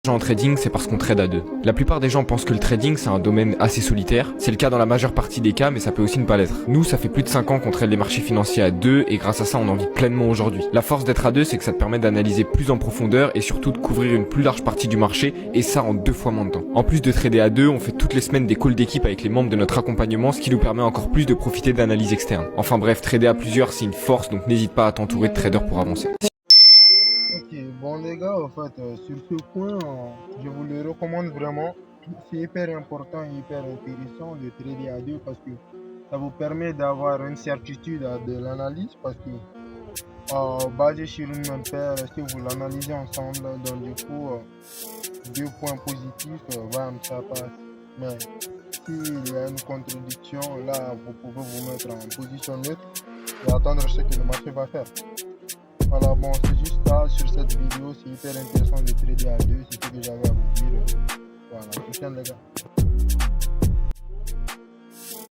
En trading, c'est parce qu'on trade à deux. La plupart des gens pensent que le trading c'est un domaine assez solitaire. C'est le cas dans la majeure partie des cas, mais ça peut aussi ne pas l'être. Nous, ça fait plus de 5 ans qu'on trade les marchés financiers à deux et grâce à ça, on en vit pleinement aujourd'hui. La force d'être à deux, c'est que ça te permet d'analyser plus en profondeur et surtout de couvrir une plus large partie du marché et ça en 2 fois moins de temps. En plus de trader à deux, on fait toutes les semaines des calls d'équipe avec les membres de notre accompagnement, ce qui nous permet encore plus de profiter d'analyses externes. Enfin bref, trader à plusieurs, c'est une force, donc n'hésite pas à t'entourer de traders pour avancer. Ok, bon les gars, en fait, sur ce point, je vous le recommande vraiment. C'est hyper important et hyper intéressant de trader à deux parce que ça vous permet d'avoir une certitude de l'analyse parce que basé sur une même paire, si vous l'analysez ensemble, donc du coup, 2 points positifs, bam, ça passe. Mais s'il y a une contradiction, là, vous pouvez vous mettre en position neutre et attendre ce que le marché va faire. Voilà, bon, c'est juste ça sur cette vidéo. C'est hyper intéressant de trader à deux. C'est ce que j'avais à vous dire. Voilà, prochaine les gars.